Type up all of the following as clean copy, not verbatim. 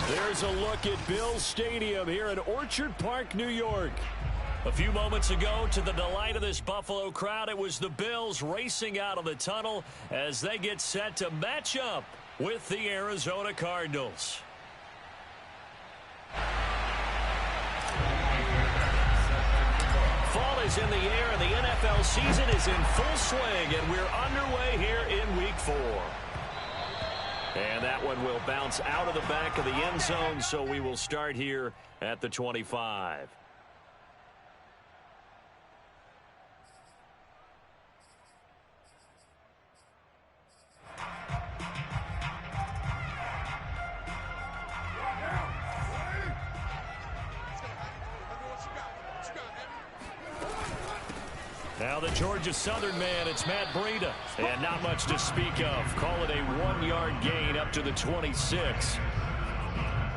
There's a look at Bills Stadium here in Orchard Park, New York. A few moments ago, to the delight of this Buffalo crowd, it was the Bills racing out of the tunnel as they get set to match up with the Arizona Cardinals. Fall is in the air, and the NFL season is in full swing, and we're underway here in Week 4. And that one will bounce out of the back of the end zone, so we will start here at the 25. Now the Georgia Southern man, it's Matt Breida. And not much to speak of. Call it a 1-yard gain up to the 26.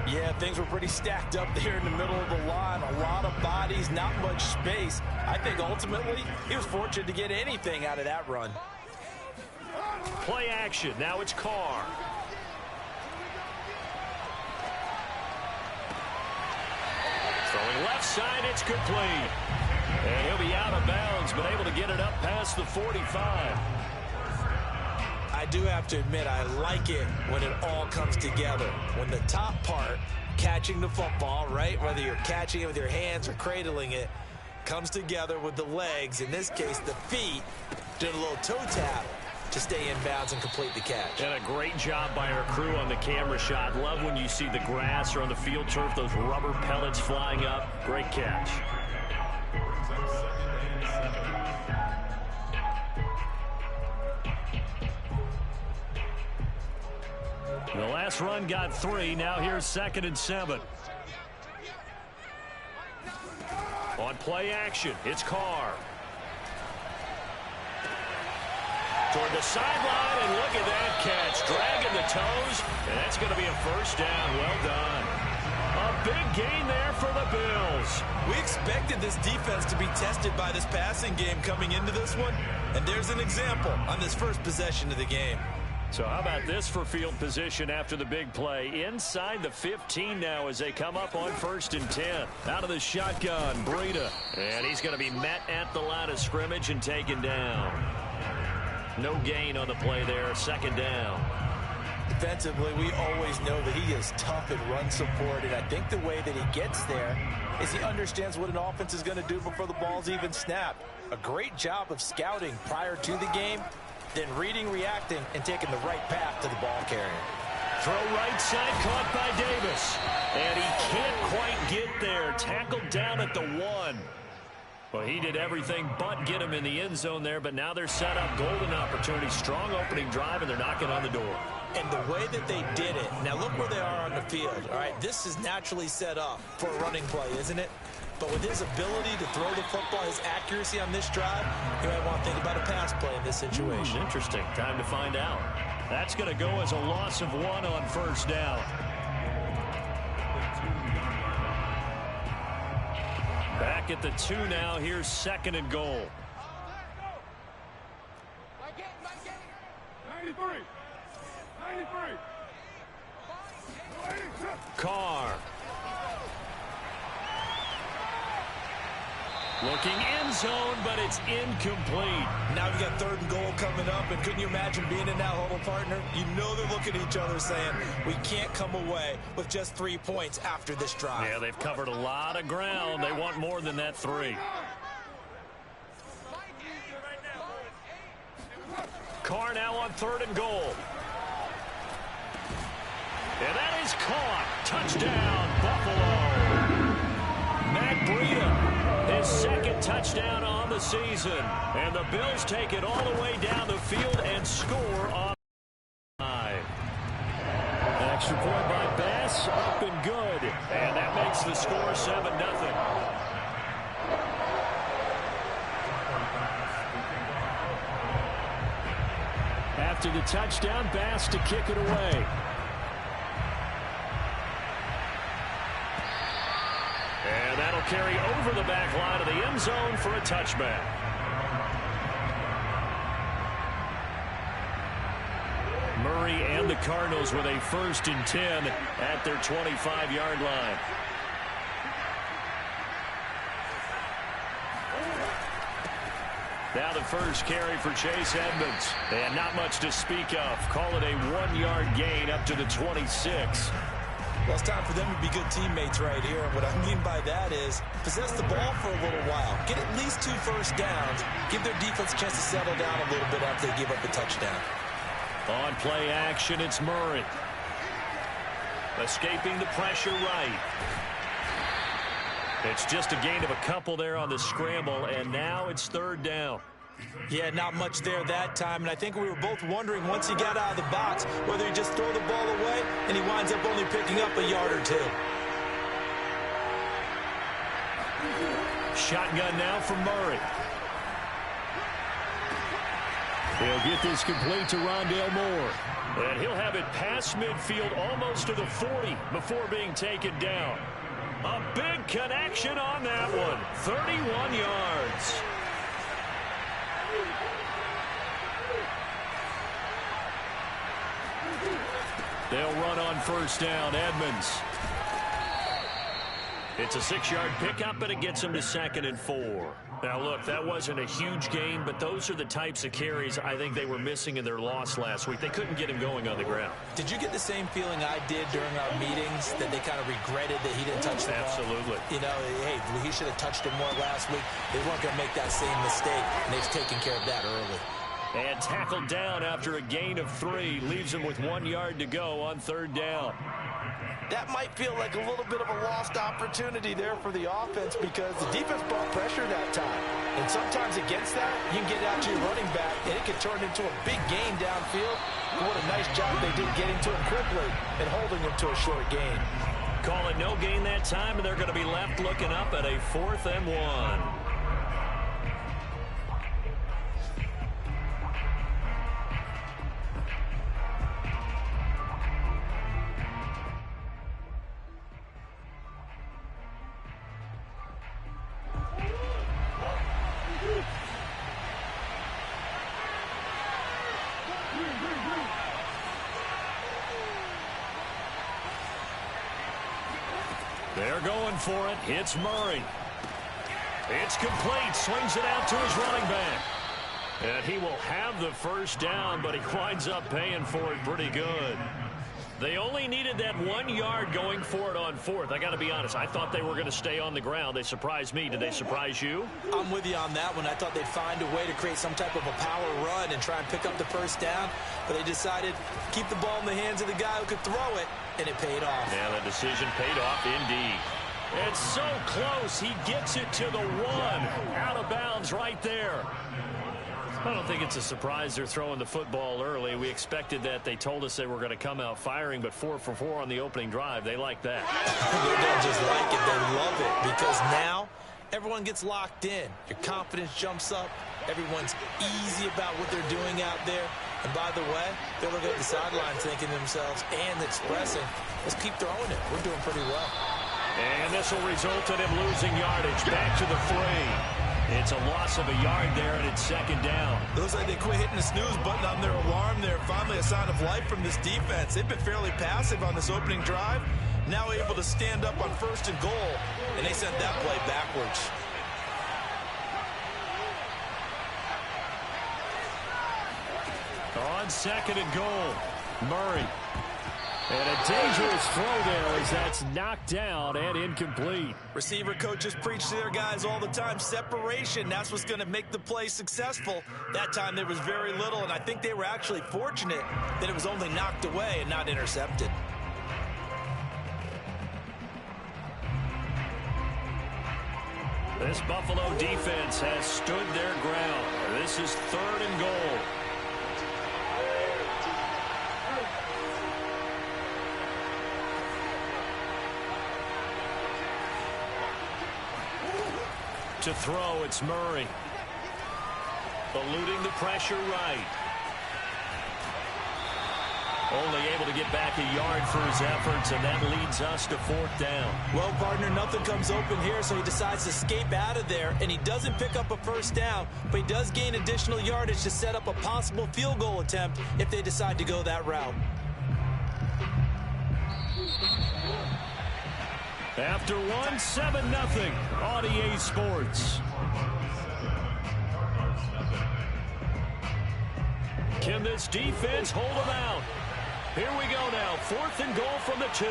Yeah, things were pretty stacked up there in the middle of the line. A lot of bodies, not much space. I think ultimately he was fortunate to get anything out of that run. Play action. Now it's Carr. Throwing left side, it's complete. And he'll be out of bounds, but able to get it up past the 45. I do have to admit, I like it when it all comes together. When the top part, catching the football, right, whether you're catching it with your hands or cradling it, comes together with the legs, in this case the feet, doing a little toe tap to stay in bounds and complete the catch. And a great job by our crew on the camera shot. Love when you see the grass or on the field turf, those rubber pellets flying up. Great catch. The last run got 3. Now here's 2nd and 7. On play action, it's Carr. Toward the sideline, and look at that catch. Dragging the toes, and that's going to be a first down. Well done. A big gain there for the Bills. We expected this defense to be tested by this passing game coming into this one, and there's an example on this first possession of the game. So how about this for field position after the big play? Inside the 15 now as they come up on 1st and 10. Out of the shotgun, Breida. And he's going to be met at the line of scrimmage and taken down. No gain on the play there. 2nd down. Defensively, we always know that he is tough in run support, and I think the way that he gets there is he understands what an offense is going to do before the ball's even snapped. A great job of scouting prior to the game, then reading, reacting, and taking the right path to the ball carrier. Throw right side, caught by Davis. And he can't quite get there. Tackled down at the 1. Well, he did everything but get him in the end zone there, but now they're set up. Golden opportunity, strong opening drive, and they're knocking on the door. And the way that they did it, now look where they are on the field. All right, this is naturally set up for a running play, isn't it? But with his ability to throw the football, his accuracy on this drive, you might want to think about a pass play in this situation. Interesting. Time to find out. That's going to go as a loss of 1 on 1st down. Back at the 2 now. Here's 2nd and goal. 93. Carr. Looking end zone, but it's incomplete. Now we got 3rd and goal coming up, and couldn't you imagine being in that huddle, partner? You know they're looking at each other saying, we can't come away with just 3 points after this drive. Yeah, they've covered a lot of ground. They want more than that 3. Carr now on 3rd and goal. And that is caught. Touchdown, Buffalo. Matt Breida, his 2nd touchdown on the season. And the Bills take it all the way down the field and score on 5. Extra point by Bass, up and good. And that makes the score 7-0. After the touchdown, Bass to kick it away. And that'll carry over the back line of the end zone for a touchback. Murray Murray and the Cardinals with a 1st and 10 at their 25-yard line. Now the first carry for Chase Edmonds. And not much to speak of. Call it a 1-yard gain up to the 26. Well, it's time for them to be good teammates right here. And what I mean by that is possess the ball for a little while. Get at least 2 first downs. Give their defense a chance to settle down a little bit after they give up a touchdown. On play action, it's Murray. Escaping the pressure right. It's just a gain of a couple there on the scramble, and now it's 3rd down. Yeah, not much there that time, and I think we were both wondering once he got out of the box whether he just throw the ball away, and he winds up only picking up a yard or 2. Shotgun now for Murray. He'll get this complete to Rondale Moore. And he'll have it past midfield almost to the 40 before being taken down. A big connection on that one. 31 yards. They'll run on 1st down. Edmonds. It's a 6-yard pickup, but it gets him to 2nd and 4. Now, look, that wasn't a huge gain, but those are the types of carries I think they were missing in their loss last week. They couldn't get him going on the ground. Did you get the same feeling I did during our meetings, that they kind of regretted that he didn't touch the ball? Absolutely. You know, hey, he should have touched it more last week. They weren't going to make that same mistake, and they've taken care of that early. And tackled down after a gain of 3. Leaves him with 1 yard to go on 3rd down. That might feel like a little bit of a lost opportunity there for the offense because the defense brought pressure that time. And sometimes against that, you can get out to your running back, and it can turn into a big gain downfield. But what a nice job they did getting to him quickly and holding him to a short gain. Call it no gain that time, and they're going to be left looking up at a 4th and 1. They're going for it. It's Murray. It's complete. Swings it out to his running back. And he will have the 1st down, but he winds up paying for it pretty good. They only needed that 1 yard going for it on 4th. I got to be honest. I thought they were going to stay on the ground. They surprised me. Did they surprise you? I'm with you on that one. I thought they'd find a way to create some type of a power run and try and pick up the 1st down. But they decided to keep the ball in the hands of the guy who could throw it, and it paid off. Yeah, the decision paid off indeed. It's so close. He gets it to the 1. Out of bounds right there. I don't think it's a surprise they're throwing the football early. We expected that. They told us they were going to come out firing, but 4 for 4 on the opening drive. They like that. They don't just like it. They love it because now everyone gets locked in. Your confidence jumps up. Everyone's easy about what they're doing out there. And by the way, they're looking at the sideline thinking to themselves and expressing, let's keep throwing it. We're doing pretty well. And this will result in him losing yardage. Back to the 3. It's a loss of a yard there, and it's 2nd down. Looks like they quit hitting the snooze button on their alarm there. Finally a sign of life from this defense. They've been fairly passive on this opening drive. Now able to stand up on 1st and goal, and they sent that play backwards. On 2nd and goal, Murray. And a dangerous throw there as that's knocked down and incomplete. Receiver coaches preach to their guys all the time. Separation, that's what's going to make the play successful. That time there was very little, and I think they were actually fortunate that it was only knocked away and not intercepted. This Buffalo defense has stood their ground. This is 3rd and goal. To throw, it's Murray. Eluding the pressure right. Only able to get back a yard for his efforts, and that leads us to 4th down. Well, partner, nothing comes open here, so he decides to escape out of there, and he doesn't pick up a first down, but he does gain additional yardage to set up a possible field goal attempt if they decide to go that route. After 7-0 on EA Sports. Can this defense hold them out? Here we go now. 4th and goal from the 2.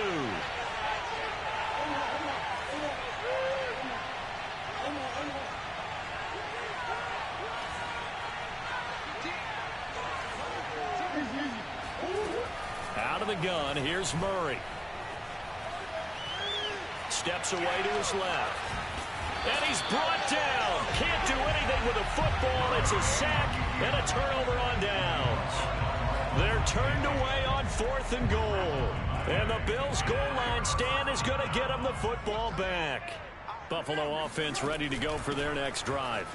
Out of the gun, here's Murray. Steps away to his left. And he's brought down. Can't do anything with a football. It's a sack and a turnover on downs. They're turned away on 4th and goal. And the Bills' goal line stand is going to get them the football back. Buffalo offense ready to go for their next drive.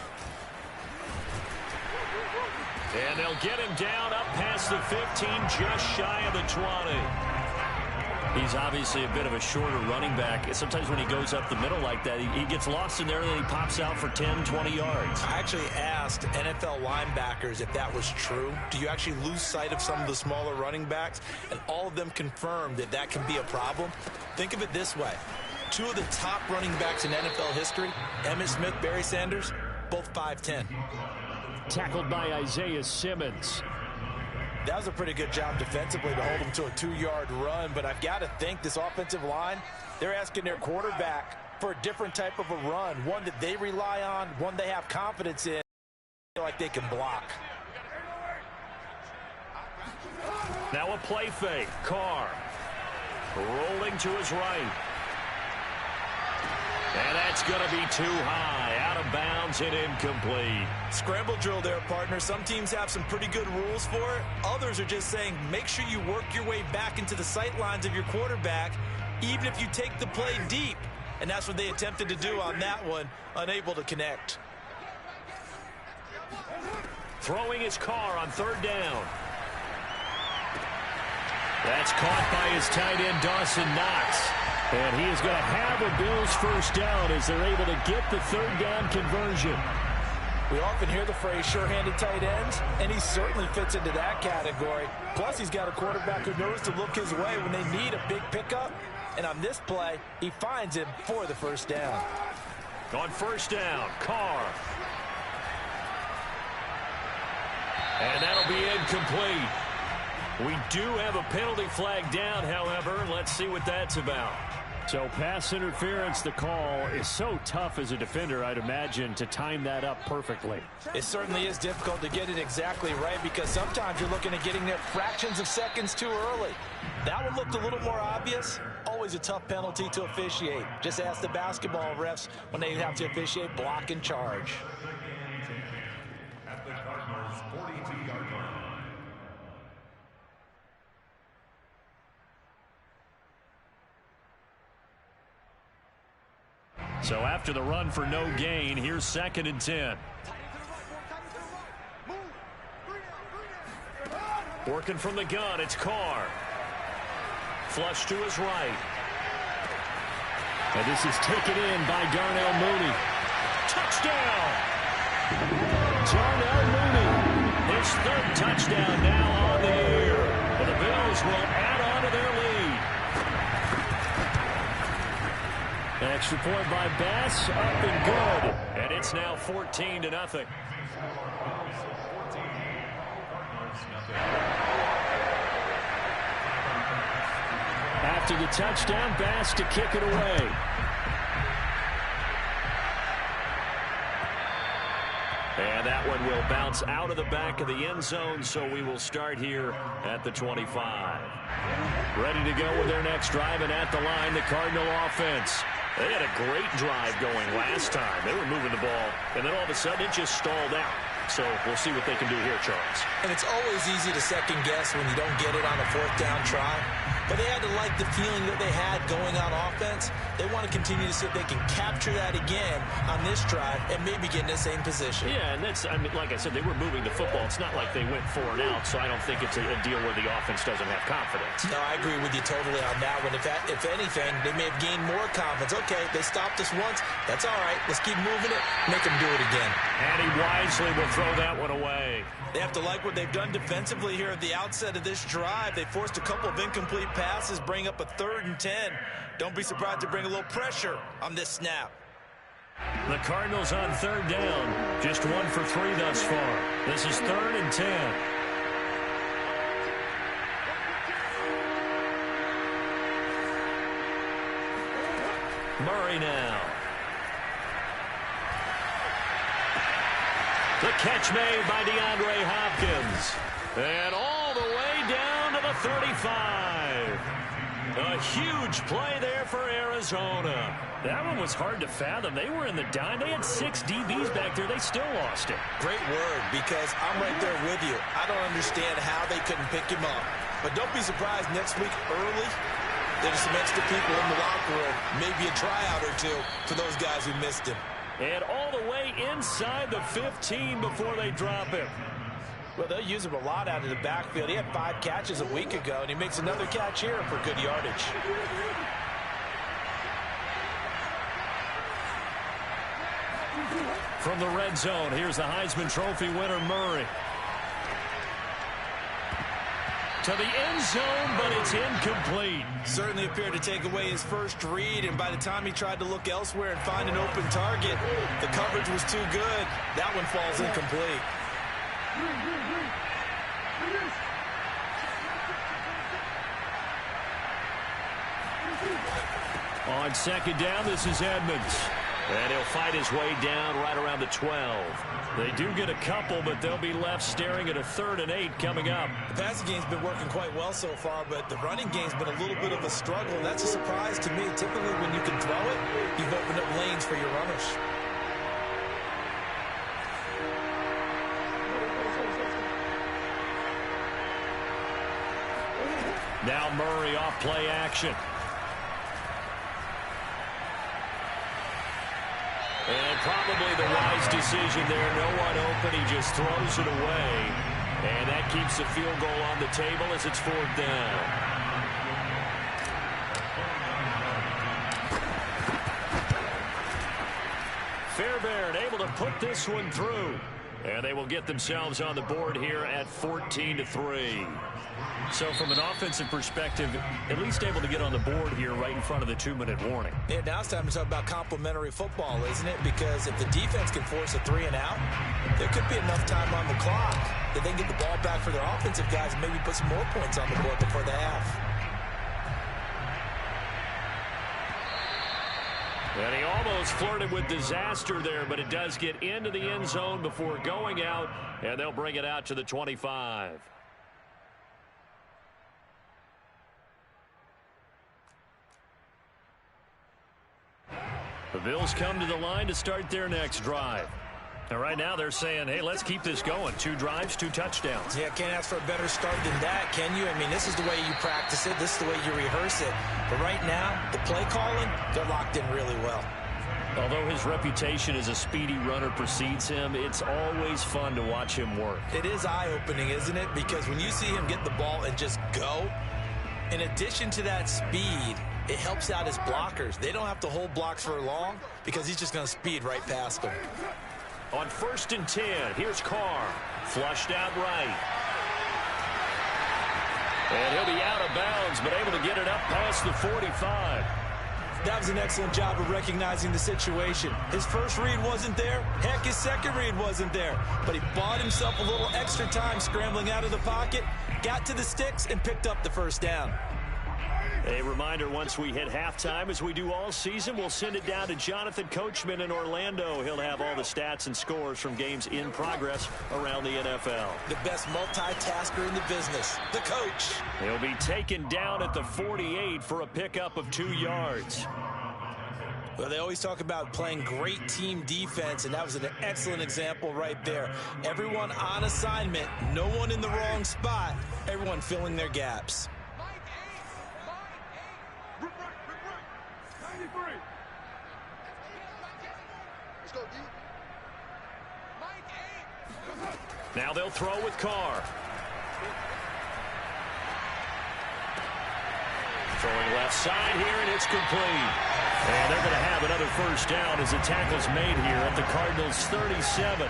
And they'll get him down up past the 15, just shy of the 20. He's obviously a bit of a shorter running back. Sometimes when he goes up the middle like that, he gets lost in there and then he pops out for 10, 20 yards. I actually asked NFL linebackers if that was true. Do you actually lose sight of some of the smaller running backs? And all of them confirmed that that can be a problem. Think of it this way. 2 of the top running backs in NFL history, Emmitt Smith, Barry Sanders, both 5'10". Tackled by Isaiah Simmons. That was a pretty good job defensively to hold him to a 2-yard run, but I've got to think this offensive line, they're asking their quarterback for a different type of a run, one that they rely on, one they have confidence in, feel like they can block. Now a play fake. Carr rolling to his right. And that's going to be too high. Out of bounds and incomplete. Scramble drill there, partner. Some teams have some pretty good rules for it. Others are just saying make sure you work your way back into the sight lines of your quarterback, even if you take the play deep. And that's what they attempted to do on that one, unable to connect. Throwing his Carr on 3rd down. That's caught by his tight end, Dawson Knox. And he is going to have a Bills first down as they're able to get the 3rd down conversion. We often hear the phrase sure-handed tight ends, and he certainly fits into that category. Plus, he's got a quarterback who knows to look his way when they need a big pickup. And on this play, he finds him for the first down. On 1st down, Carr. And that'll be incomplete. We do have a penalty flag down, however. Let's see what that's about. So pass interference, the call is so tough as a defender, I'd imagine, to time that up perfectly. It certainly is difficult to get it exactly right because sometimes you're looking at getting there fractions of seconds too early. That one looked a little more obvious. Always a tough penalty to officiate. Just ask the basketball refs when they have to officiate block and charge. At the Cardinals' 42-yard line. So after the run for no gain, here's 2nd and 10. Working from the gun, it's Carr. Flush to his right. And this is taken in by Darnell Mooney. Touchdown! Darnell Mooney, his 3rd touchdown now on the air. And the Bills will add on to their lead. An extra point by Bass, up and good. And it's now 14-0. After the touchdown, Bass to kick it away. And that one will bounce out of the back of the end zone, so we will start here at the 25. Ready to go with their next drive, and at the line, the Cardinal offense. They had a great drive going last time. They were moving the ball, and then all of a sudden it just stalled out. So we'll see what they can do here, Charles. And it's always easy to second guess when you don't get it on a 4th down try. but they had to like the feeling that they had going on offense. They want to continue to see if they can capture that again on this drive and maybe get in the same position. Yeah, and that's, I mean, like I said, they were moving the football. It's not like they went 4 and out, so I don't think it's a deal where the offense doesn't have confidence. No, I agree with you totally on that one. If anything, they may have gained more confidence. Okay, they stopped us once. That's all right. Let's keep moving it. Make them do it again. And he wisely will throw that one away. They have to like what they've done defensively here at the outset of this drive. They forced a couple of incomplete passes, bring up a 3rd and 10. Don't be surprised to bring a little pressure on this snap. The Cardinals on 3rd down. Just 1 for 3 thus far. This is 3rd and 10. Murray now. The catch made by DeAndre Hopkins. And all the way down to the 35. A huge play there for Arizona. That one was hard to fathom. They were in the dime. They had 6 DBs back there. They still lost it. Great word, because I'm right there with you. I don't understand how they couldn't pick him up. But don't be surprised next week early, there's some extra people in the locker room. Maybe a tryout or two for those guys who missed him. And all the way inside the 15 before they drop him. Well, they'll use him a lot out of the backfield. He had 5 catches a week ago, and he makes another catch here for good yardage. From the red zone, here's the Heisman Trophy winner, Murray. To the end zone, but it's incomplete. Certainly appeared to take away his first read, and by the time he tried to look elsewhere and find an open target, the coverage was too good. That one falls incomplete. On 2nd down, this is Edmonds. And he'll fight his way down right around the 12. They do get a couple, but they'll be left staring at a 3rd and 8 coming up. The passing game's been working quite well so far, but the running game's been a little bit of a struggle, and that's a surprise to me. Typically, when you can throw it, you've opened up lanes for your runners. Now Murray off play action. And probably the wise decision there. No one open. He just throws it away. And that keeps the field goal on the table as it's 4th down. Fairbairn able to put this one through. And they will get themselves on the board here at 14-3. So from an offensive perspective, at least able to get on the board here right in front of the 2-minute warning. Yeah, now it's time to talk about complementary football, isn't it? Because if the defense can force a 3 and out, there could be enough time on the clock that they can get the ball back for their offensive guys and maybe put some more points on the board before the half. And he almost flirted with disaster there, but it does get into the end zone before going out, and they'll bring it out to the 25. The Bills come to the line to start their next drive. And right now they're saying, hey, let's keep this going. 2 drives, 2 touchdowns. Yeah, can't ask for a better start than that, can you? I mean, this is the way you practice it. This is the way you rehearse it. But right now, the play calling, they're locked in really well. Although his reputation as a speedy runner precedes him, it's always fun to watch him work. It is eye-opening, isn't it? Because when you see him get the ball and just go, in addition to that speed, it helps out his blockers. They don't have to hold blocks for long because he's just going to speed right past them. On 1st and 10, here's Carr. Flushed out right. And he'll be out of bounds, but able to get it up past the 45. That was an excellent job of recognizing the situation. His first read wasn't there. Heck, his second read wasn't there. But he bought himself a little extra time scrambling out of the pocket, got to the sticks, and picked up the first down. A reminder, once we hit halftime, as we do all season, we'll send it down to Jonathan Coachman in Orlando. He'll have all the stats and scores from games in progress around the NFL. The best multitasker in the business, the coach. He'll be taken down at the 48 for a pickup of 2 yards. Well, they always talk about playing great team defense, and that was an excellent example right there. Everyone on assignment, no one in the wrong spot, everyone filling their gaps. Now they'll throw with Carr. Throwing left side here, and it's complete. And they're going to have another first down as the tackle's made here at the Cardinals' 37.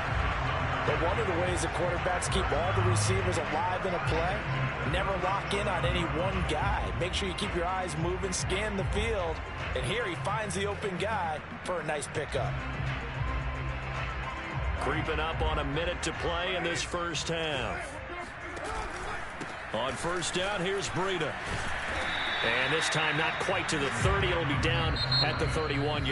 But one of the ways that quarterbacks keep all the receivers alive in a play, never lock in on any one guy. Make sure you keep your eyes moving, scan the field. And here he finds the open guy for a nice pickup. Creeping up on a minute to play in this first half. On first down, here's Breida. And this time not quite to the 30. It'll be down at the 31.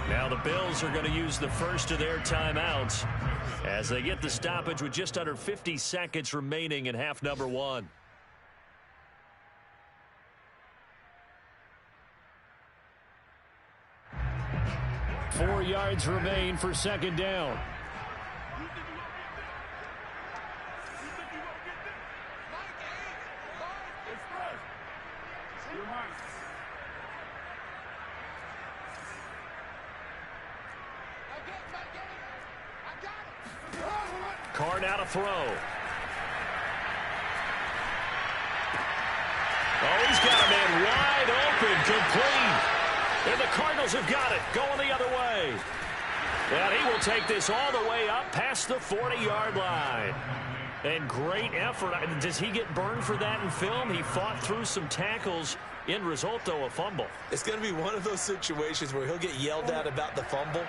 Now the Bills are going to use the first of their timeouts as they get the stoppage with just under 50 seconds remaining in half number one. Four yards remain for second down. Carr now to throw. Oh, he's got a man wide open, complete. And the Cardinals have got it, going the other way. And he will take this all the way up past the 40-yard line. And great effort. Does he get burned for that in film? He fought through some tackles. End result, though, a fumble. It's going to be one of those situations where he'll get yelled at about the fumble,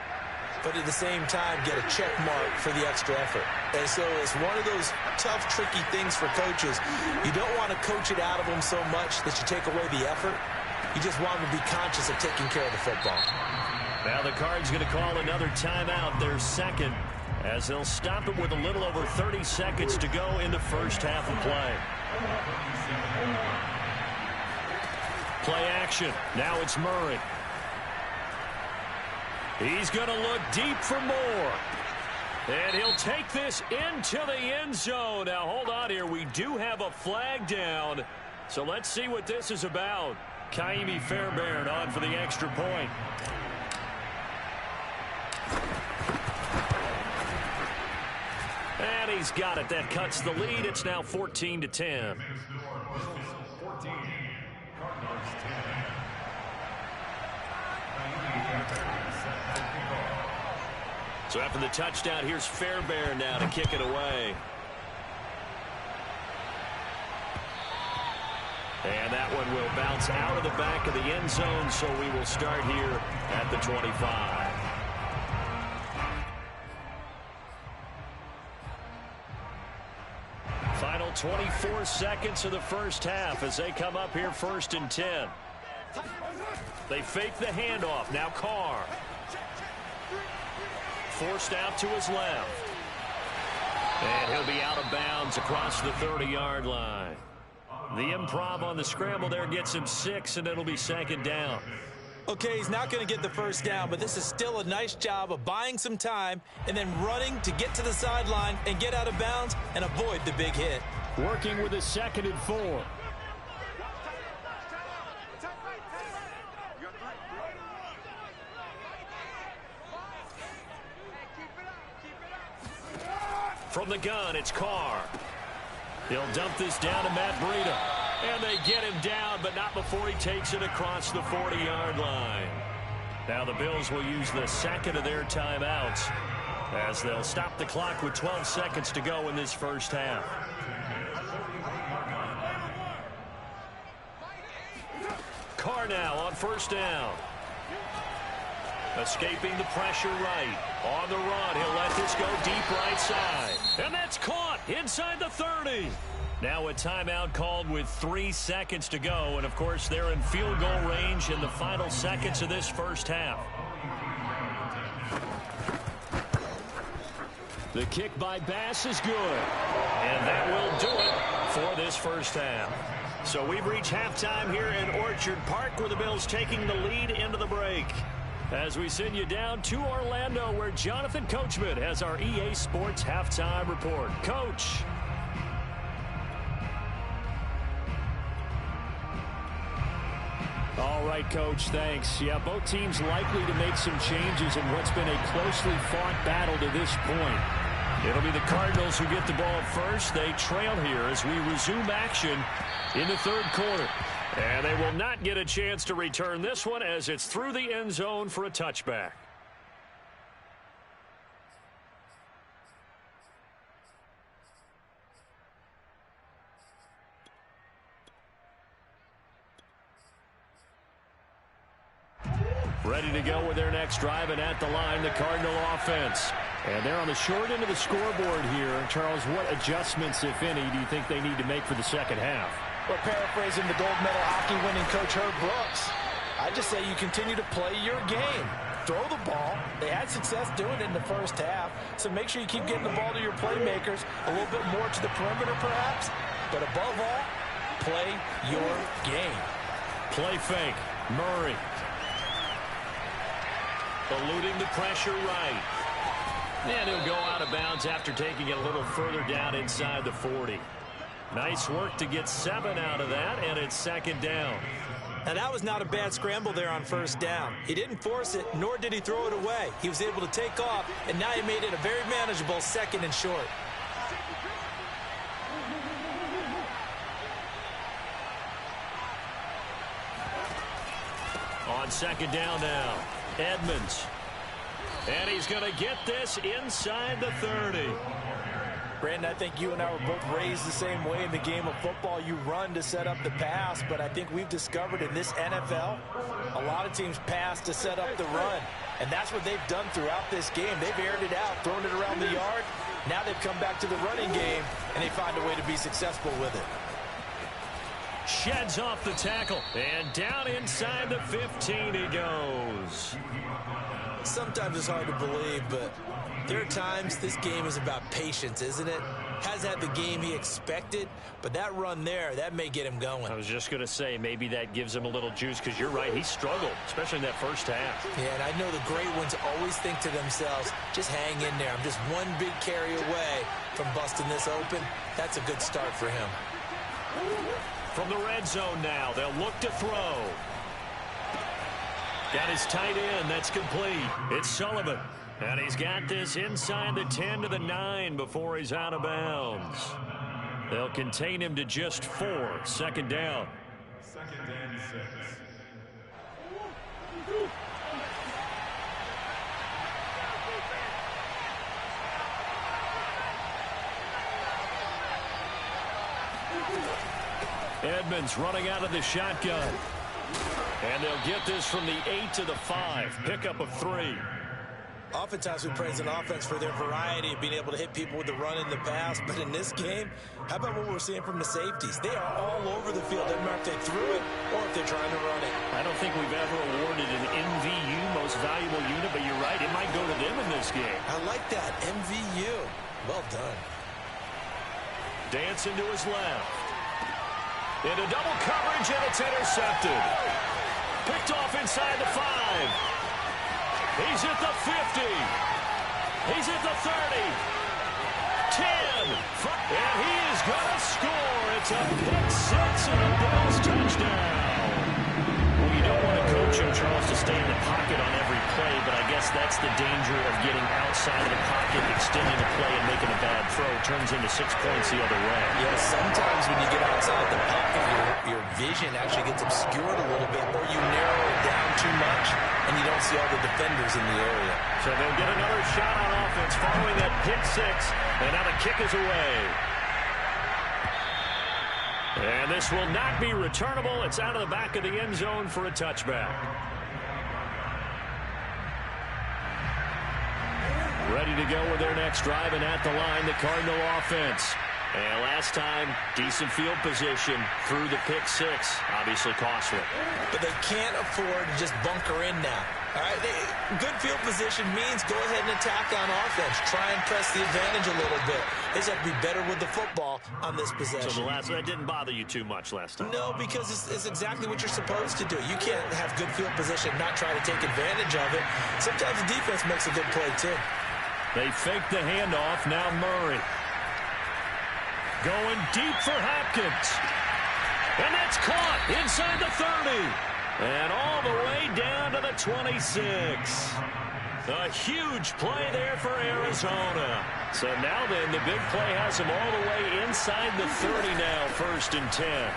but at the same time get a check mark for the extra effort. And so it's one of those tough, tricky things for coaches. You don't want to coach it out of them so much that you take away the effort. You just want them to be conscious of taking care of the football. Now the Cards going to call another timeout, their second, as they'll stop it with a little over 30 seconds to go in the first half of play. Play action. Now it's Murray. He's going to look deep for more. And he'll take this into the end zone. Now, hold on here. We do have a flag down. So let's see what this is about. Kaimi Fairbairn on for the extra point. And he's got it. That cuts the lead. It's now 14-10. So after the touchdown, here's Fairbairn now to kick it away. And that one will bounce out of the back of the end zone, so we will start here at the 25. Final 24 seconds of the first half as they come up here 1st and 10. They fake the handoff. Now Carr. Forced out to his left. And he'll be out of bounds across the 30-yard line. The improv on the scramble there gets him 6, and it'll be second down. Okay, he's not going to get the first down, but this is still a nice job of buying some time and then running to get to the sideline and get out of bounds and avoid the big hit. Working with a 2nd and 4. From the gun, it's Carr. He'll dump this down to Matt Breida. And they get him down, but not before he takes it across the 40-yard line. Now the Bills will use the second of their timeouts as they'll stop the clock with 12 seconds to go in this first half. Carr now on first down. Escaping the pressure right. On the run, he'll let this go deep right side. And that's caught inside the 30. Now a timeout called with 3 seconds to go. And, of course, they're in field goal range in the final seconds of this first half. The kick by Bass is good. And that will do it for this first half. So we've reached halftime here in Orchard Park where the Bills taking the lead into the break. As we send you down to Orlando where Jonathan Coachman has our EA Sports Halftime Report. Coach. All right, Coach, thanks. Yeah, both teams likely to make some changes in what's been a closely fought battle to this point. It'll be the Cardinals who get the ball first. They trail here as we resume action in the third quarter. And they will not get a chance to return this one as it's through the end zone for a touchback. Ready to go with their next drive, and at the line, the Cardinal offense. And they're on the short end of the scoreboard here. Charles, what adjustments, if any, do you think they need to make for the second half? Well, paraphrasing the gold medal hockey winning coach Herb Brooks, I just say you continue to play your game. Throw the ball. They had success doing it in the first half, so make sure you keep getting the ball to your playmakers, a little bit more to the perimeter perhaps, but above all, play your game. Play fake. Murray. Eluding the pressure right. And he'll go out of bounds after taking it a little further down inside the 40. Nice work to get 7 out of that, and it's second down. Now, that was not a bad scramble there on first down. He didn't force it, nor did he throw it away. He was able to take off, and now he made it a very manageable second and short. On second down now, Edmonds. And he's going to get this inside the 30. Brandon, I think you and I were both raised the same way in the game of football. You run to set up the pass, but I think we've discovered in this NFL, a lot of teams pass to set up the run. And that's what they've done throughout this game. They've aired it out, thrown it around the yard. Now they've come back to the running game, and they find a way to be successful with it. Sheds off the tackle, and down inside the 15 he goes. Sometimes it's hard to believe, but there are times this game is about patience, isn't it? Has had the game he expected, but that run there, that may get him going. I was just going to say, maybe that gives him a little juice, because you're right, he struggled, especially in that first half. Yeah, and I know the great ones always think to themselves, just hang in there. I'm just one big carry away from busting this open. That's a good start for him. From the red zone now, they'll look to throw. Got his tight end. That's complete. It's Sullivan. And he's got this inside the 10 to the 9 before he's out of bounds. They'll contain him to just 4. Second down. Second and 6. Edmonds running out of the shotgun. And they'll get this from the 8 to the 5. Pickup of 3. Oftentimes we praise an offense for their variety of being able to hit people with the run and the pass. But in this game, how about what we're seeing from the safeties? They are all over the field. Doesn't matter if they threw it or if they're trying to run it. I don't think we've ever awarded an MVU, most valuable unit, but you're right, it might go to them in this game. I like that, MVU. Well done. Dancing to his left. Into double coverage, and it's intercepted. Picked off inside the 5. He's at the 50. He's at the 30. 10. And he is going to score. It's a pick 6 and a Bills touchdown. Well, you don't want to coach him, Charles, to stay in the pocket on every play, but I guess that's the danger of getting outside of the pocket, extending the play, and making a bad throw. It turns into 6 points the other way. Yeah, sometimes when you get outside the pocket, your vision actually gets obscured a little bit, or you narrow it down too much, and you don't see all the defenders in the area. So they'll get another shot on offense following that pick 6, and now the kick is away. And this will not be returnable. It's out of the back of the end zone for a touchback. Ready to go with their next drive, and at the line, the Cardinal offense. And last time, decent field position through the pick 6. Obviously costly. But they can't afford to just bunker in now. All right, good field position means go ahead and attack on offense. Try and press the advantage a little bit. They just have to be better with the football on this possession. So that didn't bother you too much last time? No, because it's exactly what you're supposed to do. You can't have good field position and not try to take advantage of it. Sometimes the defense makes a good play, too. They fake the handoff. Now Murray. Going deep for Hopkins. And that's caught inside the 30. And all the way down to the 26. A huge play there for Arizona. So now then, the big play has him all the way inside the 30 now, 1st and 10.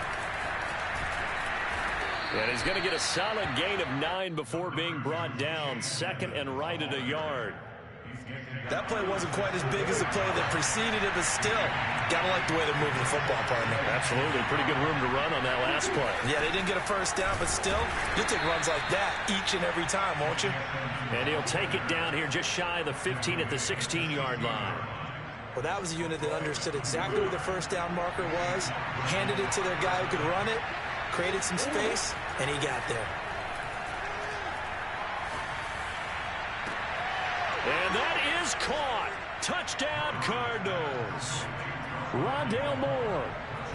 And he's going to get a solid gain of 9 before being brought down. 2nd and right at a yard. That play wasn't quite as big as the play that preceded it, but still, got to like the way they're moving the football, partner. Absolutely. Pretty good room to run on that last play. Yeah, they didn't get a first down, but still, you'll take runs like that each and every time, won't you? And he'll take it down here just shy of the 15 at the 16-yard line. Well, that was a unit that understood exactly where the first down marker was, handed it to their guy who could run it, created some space, and he got there. And that is caught. Touchdown, Cardinals. Rondale Moore,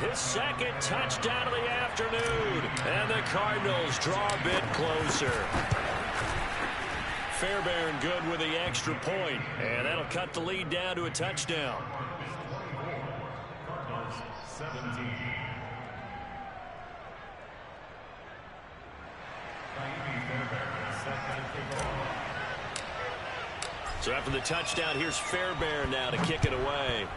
his 2nd touchdown of the afternoon. And the Cardinals draw a bit closer. Fairbairn good with the extra point. And that'll cut the lead down to a touchdown. 17. So after the touchdown, here's Fairbairn now to kick it away.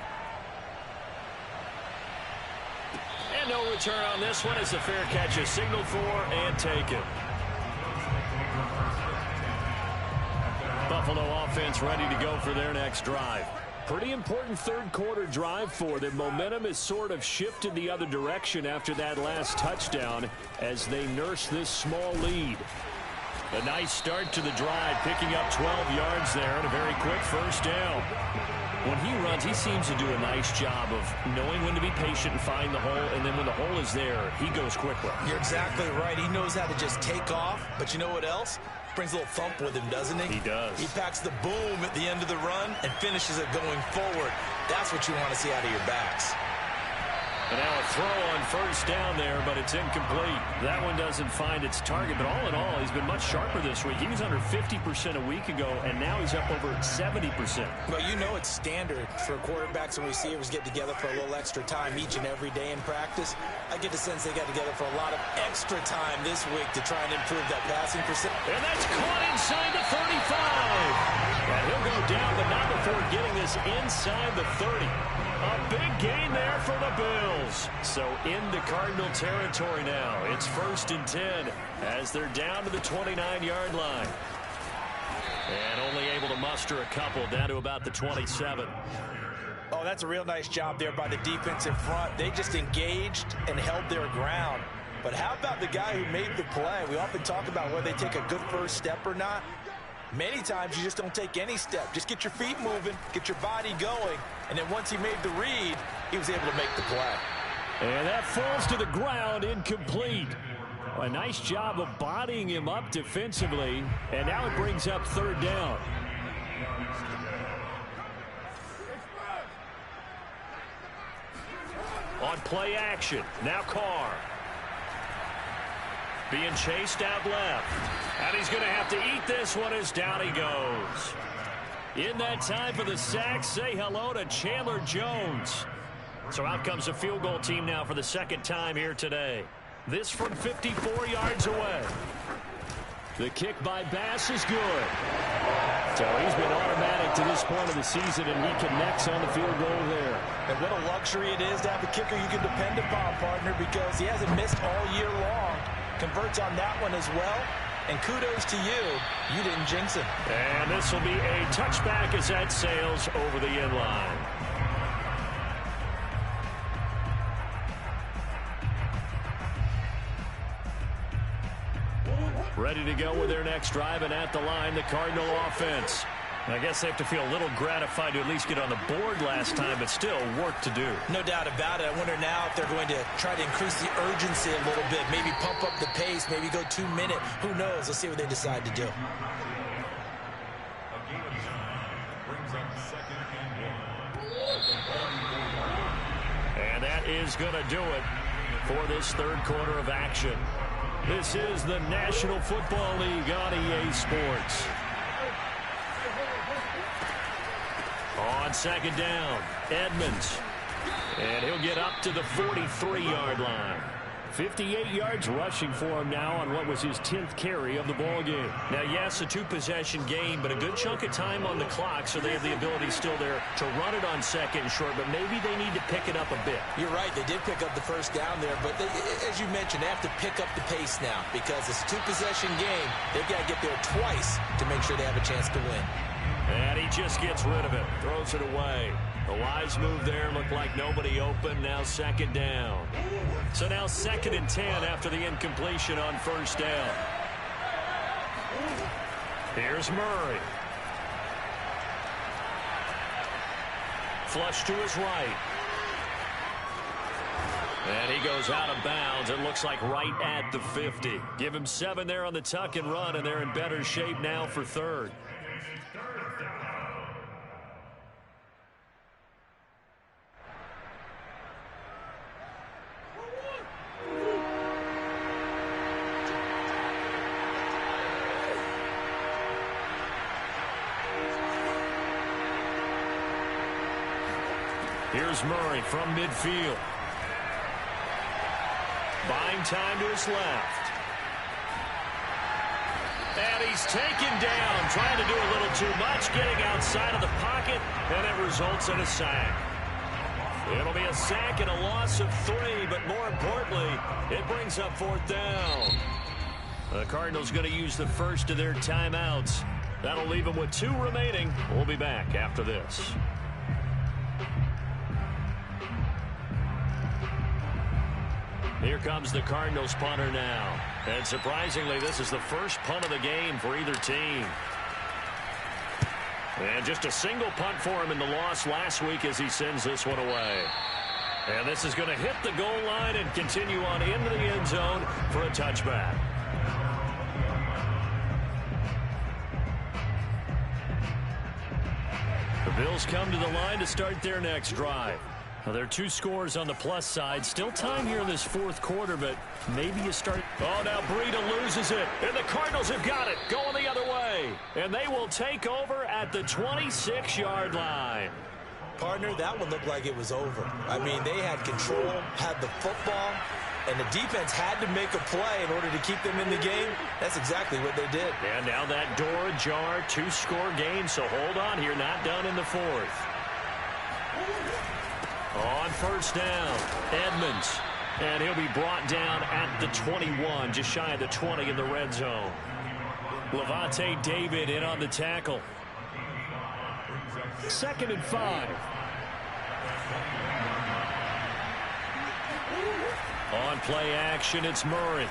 And no return on this one as the fair catch is signaled for and taken. Buffalo offense ready to go for their next drive. Pretty important third-quarter drive for them. Momentum has sort of shifted the other direction after that last touchdown as they nurse this small lead. A nice start to the drive, picking up 12 yards there and a very quick first down. When he runs, he seems to do a nice job of knowing when to be patient and find the hole, and then when the hole is there, he goes quickly. You're exactly right. He knows how to just take off, but you know what else? Brings a little thump with him, doesn't he? He does. He packs the boom at the end of the run and finishes it going forward. That's what you want to see out of your backs. And now a throw on first down there, but it's incomplete. That one doesn't find its target, but all in all, he's been much sharper this week. He was under 50% a week ago, and now he's up over 70%. Well, you know it's standard for quarterbacks and receivers get together for a little extra time each and every day in practice. I get the sense they got together for a lot of extra time this week to try and improve that passing percent. And that's caught inside the 35. And he'll go down, but not before getting this inside the 30. A big gain there for the Bills. So into Cardinal territory now. It's 1st and 10 as they're down to the 29-yard line. And only able to muster a couple down to about the 27. Oh, that's a real nice job there by the defensive front. They just engaged and held their ground. But how about the guy who made the play? We often talk about whether they take a good first step or not. Many times you just don't take any step. Just get your feet moving, get your body going, and then once he made the read, he was able to make the play. And that falls to the ground, incomplete. A nice job of bodying him up defensively, and now it brings up 3rd down. On play action, now Carr. Being chased out left. And he's going to have to eat this one as down he goes. In that time for the sack, say hello to Chandler Jones. So out comes the field goal team now for the 2nd time here today. This from 54 yards away. The kick by Bass is good. So he's been automatic to this point of the season, and he connects on the field goal there. And what a luxury it is to have a kicker you can depend upon, partner, because he hasn't missed all year long. Converts on that one as well. And kudos to you. You didn't jinx him. And this will be a touchback as that sails over the end line. Ready to go with their next drive, and at the line, the Cardinal offense. I guess they have to feel a little gratified to at least get on the board last time, but still work to do. No doubt about it. I wonder now if they're going to try to increase the urgency a little bit, maybe pump up the pace, maybe go 2-minute. Who knows? Let's see what they decide to do. A gain of 9 brings up 2nd and 1. And that is going to do it for this 3rd quarter of action. This is the National Football League on EA Sports. On 2nd down, Edmonds. And he'll get up to the 43-yard line. 58 yards rushing for him now on what was his 10th carry of the ball game. Now, yes, a two-possession game, but a good chunk of time on the clock, so they have the ability still there to run it on second and short, but maybe they need to pick it up a bit. You're right. They did pick up the first down there, but as you mentioned, they have to pick up the pace now because it's a two-possession game. They've got to get there twice to make sure they have a chance to win. And he just gets rid of it, throws it away. The wise move there, looked like nobody open. Now second down. So now 2nd and 10 after the incompletion on first down. Here's Murray. Flush to his right. And he goes out of bounds. It looks like right at the 50. Give him 7 there on the tuck and run, and they're in better shape now for third. Here's Murray from midfield. Buying time to his left. And he's taken down, trying to do a little too much, getting outside of the pocket, and it results in a sack. It'll be a sack and a loss of 3, but more importantly, it brings up 4th down. The Cardinals going to use the first of their timeouts. That'll leave them with 2 remaining. We'll be back after this. Here comes the Cardinals punter now. And surprisingly, this is the first punt of the game for either team. And just a single punt for him in the loss last week as he sends this one away. And this is going to hit the goal line and continue on into the end zone for a touchback. The Bills come to the line to start their next drive. Well, there are 2 scores on the plus side. Still time here in this 4th quarter, but maybe you start. Oh, now Breida loses it, and the Cardinals have got it going the other way. And they will take over at the 26-yard line. Partner, that one looked like it was over. I mean, they had control, had the football, and the defense had to make a play in order to keep them in the game. That's exactly what they did. And now that door ajar, 2-score game, so hold on here, not done in the 4th. On first down, Edmonds. And he'll be brought down at the 21, just shy of the 20 in the red zone. Levante David in on the tackle. 2nd and 5. On play action, it's Murray.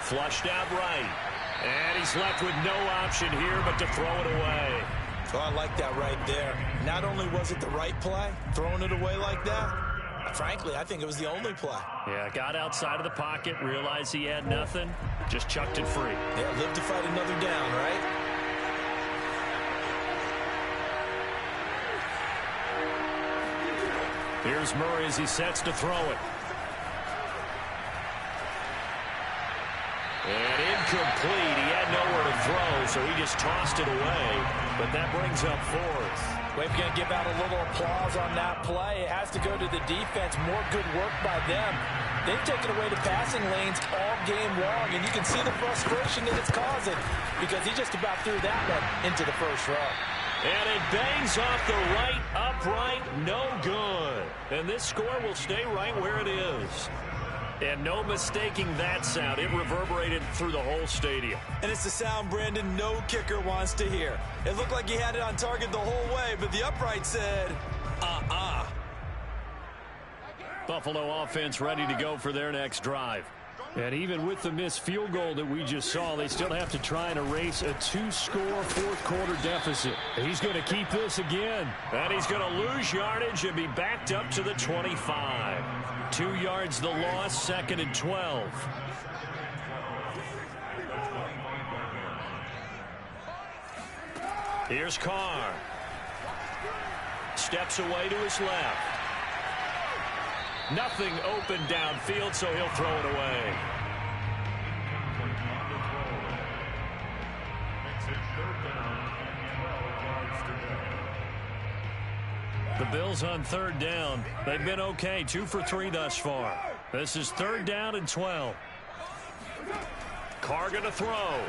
Flushed out right. And he's left with no option here but to throw it away. Oh, I like that right there. Not only was it the right play, throwing it away like that, frankly, I think it was the only play. Yeah, got outside of the pocket, realized he had nothing, just chucked it free. Yeah, live to fight another down, right? Here's Murray as he sets to throw it. And incomplete. He had nowhere to throw, so he just tossed it away. But that brings up 4th. We're going to give out a little applause on that play. It has to go to the defense. More good work by them. They've taken away the passing lanes all game long, and you can see the frustration that it's causing because he just about threw that one into the first row. And it bangs off the right upright. No good. And this score will stay right where it is. And no mistaking that sound. It reverberated through the whole stadium. And it's the sound, Brandon, no kicker wants to hear. It looked like he had it on target the whole way, but the upright said, Buffalo offense ready to go for their next drive. And even with the missed field goal that we just saw, they still have to try and erase a 2-score 4th quarter deficit. He's going to keep this again. And he's going to lose yardage and be backed up to the 25. 2 yards the loss, 2nd and 12. Here's Carr. Steps away to his left. Nothing open downfield, so he'll throw it away. The Bills on 3rd down. They've been okay, 2 for 3 thus far. This is 3rd down and 12. Carr going to throw.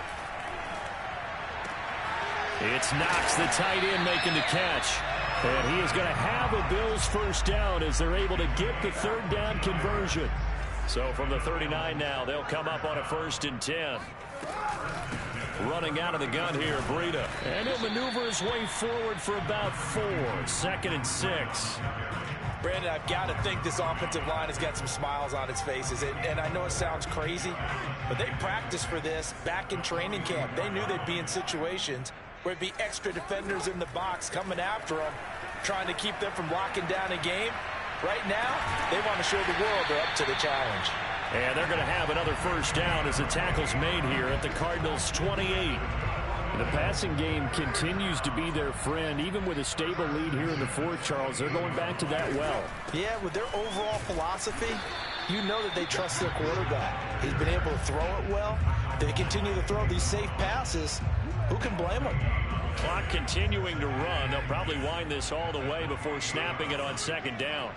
It's Knox, the tight end, making the catch. And he is going to have a Bills first down as they're able to get the 3rd down conversion. So from the 39 now, they'll come up on a 1st and 10. Running out of the gun here, Breida. And he'll maneuver his way forward for about 4. 2nd and 6. Brandon, I've got to think this offensive line has got some smiles on its faces. And I know it sounds crazy, but they practiced for this back in training camp. They knew they'd be in situations where it'd be extra defenders in the box coming after them, trying to keep them from locking down a game. Right now, they want to show the world they're up to the challenge. And they're going to have another first down as the tackle's made here at the Cardinals' 28. The passing game continues to be their friend. Even with a stable lead here in the 4th, Charles, they're going back to that well. Yeah, with their overall philosophy, you know that they trust their quarterback. He's been able to throw it well. They continue to throw these safe passes. Who can blame them? Clock continuing to run. They'll probably wind this all the way before snapping it on 2nd down.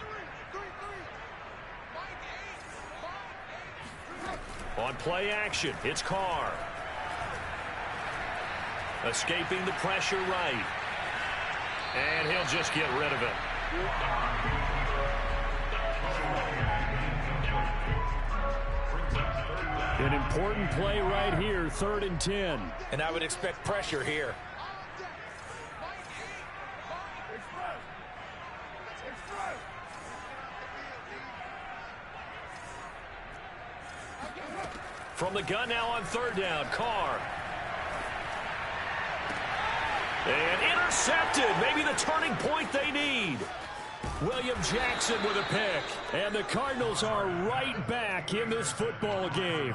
On play action, it's Carr. Escaping the pressure right. And he'll just get rid of it. An important play right here, 3rd and 10. And I would expect pressure here. From the gun now on 3rd down, Carr. And intercepted. Maybe the turning point they need. William Jackson with a pick. And the Cardinals are right back in this football game.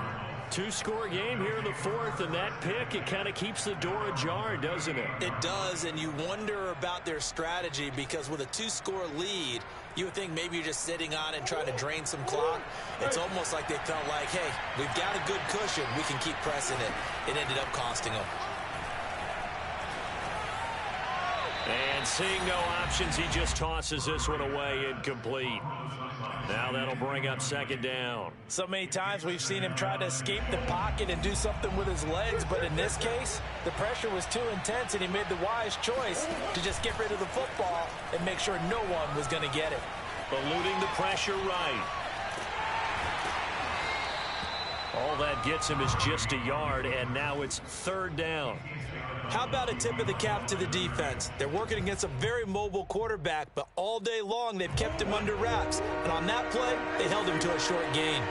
2-score game here in the 4th, and that pick, it kind of keeps the door ajar, doesn't it? It does, and you wonder about their strategy because with a 2-score lead, you would think maybe you're just sitting on it and trying to drain some clock. It's almost like they felt like, hey, we've got a good cushion. We can keep pressing it. It ended up costing them. And seeing no options, he just tosses this one away incomplete. Now that'll bring up 2nd down. So many times we've seen him try to escape the pocket and do something with his legs, but in this case, the pressure was too intense and he made the wise choice to just get rid of the football and make sure no one was going to get it. Eluding the pressure right. All that gets him is just a yard, and now it's 3rd down. How about a tip of the cap to the defense? They're working against a very mobile quarterback, but all day long they've kept him under wraps. And on that play, they held him to a short gain.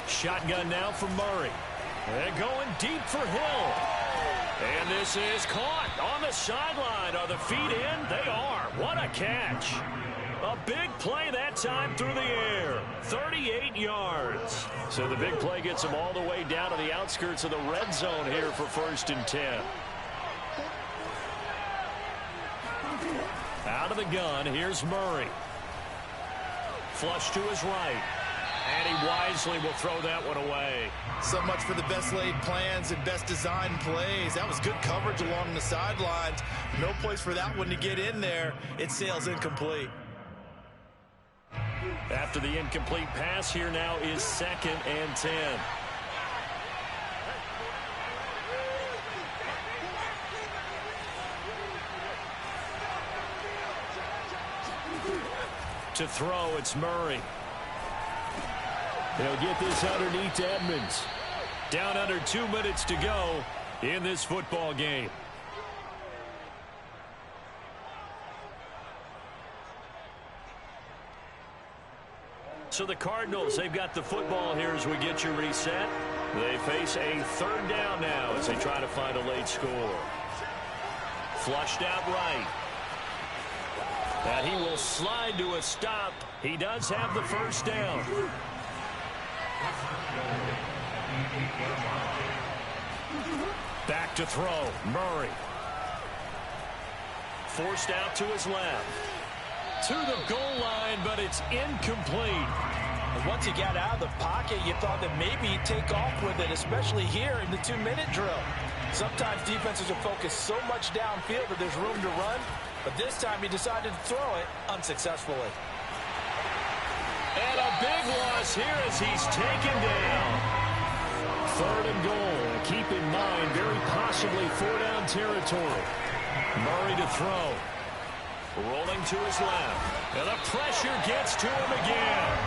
Shotgun now for Murray. They're going deep for Hill. And this is caught on the sideline. Are the feet in? They are. What a catch. A big play that time through the air. 38 yards. So the big play gets them all the way down to the outskirts of the red zone here for 1st and 10. Out of the gun, here's Murray. Flush to his right. And he wisely will throw that one away. So much for the best laid plans and best designed plays. That was good coverage along the sidelines. No place for that one to get in there. It sails incomplete. After the incomplete pass, here now is 2nd and 10. To throw, it's Murray. They'll get this underneath to Edmonds. Down under 2 minutes to go in this football game. So the Cardinals, they've got the football here as we get you reset. They face a 3rd down now as they try to find a late score. Flushed out right. And he will slide to a stop. He does have the first down. Back to throw. Murray. Forced out to his left. To the goal line, but it's incomplete. And once he got out of the pocket, you thought that maybe he'd take off with it, especially here in the 2-minute drill. Sometimes defenses are focused so much downfield that there's room to run, but this time he decided to throw it unsuccessfully. And a big loss here as he's taken down. 3rd and goal. Keep in mind, very possibly 4-down territory. Murray to throw. Rolling to his left. And the pressure gets to him again.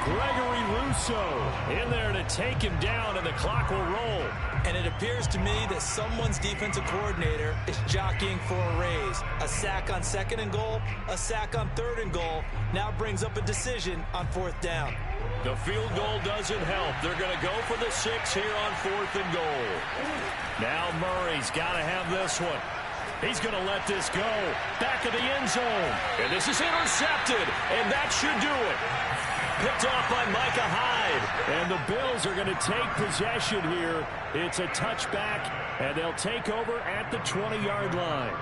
Gregory Rousseau in there to take him down, and the clock will roll. And it appears to me that someone's defensive coordinator is jockeying for a raise. A sack on 2nd and goal, a sack on 3rd and goal, now brings up a decision on 4th down. The field goal doesn't help. They're going to go for the 6 here on 4th and goal. Now Murray's got to have this one. He's going to let this go. Back of the end zone. And this is intercepted, and that should do it. Picked off by Micah Hyde. And the Bills are going to take possession here. It's a touchback, and they'll take over at the 20-yard line.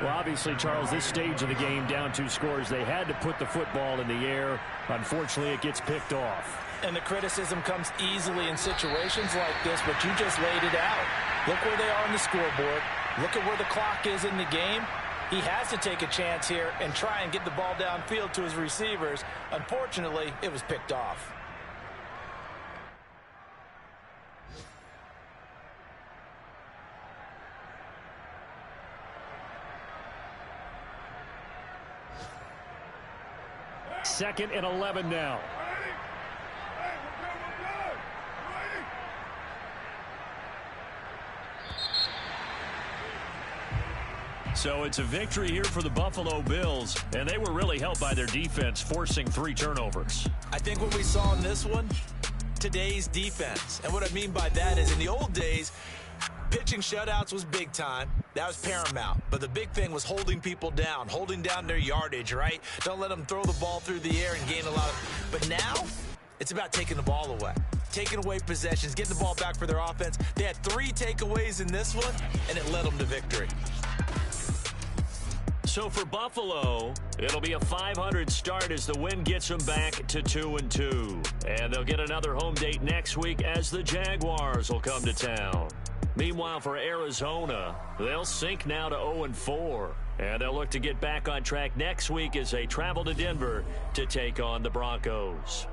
Well, obviously, Charles, this stage of the game, down 2 scores, they had to put the football in the air. Unfortunately, it gets picked off. And the criticism comes easily in situations like this, but you just laid it out. Look where they are on the scoreboard. Look at where the clock is in the game. He has to take a chance here and try and get the ball downfield to his receivers. Unfortunately, it was picked off. Second and 11 now. So it's a victory here for the Buffalo Bills, and they were really helped by their defense, forcing 3 turnovers. I think what we saw in this one, today's defense. And what I mean by that is in the old days, pitching shutouts was big time. That was paramount. But the big thing was holding people down, holding down their yardage, right? Don't let them throw the ball through the air and gain a lot of... But now, it's about taking the ball away. Taking away possessions, getting the ball back for their offense. They had 3 takeaways in this one, and it led them to victory. So for Buffalo, it'll be a .500 start as the win gets them back to 2-2. And they'll get another home date next week as the Jaguars will come to town. Meanwhile, for Arizona, they'll sink now to 0-4. And they'll look to get back on track next week as they travel to Denver to take on the Broncos.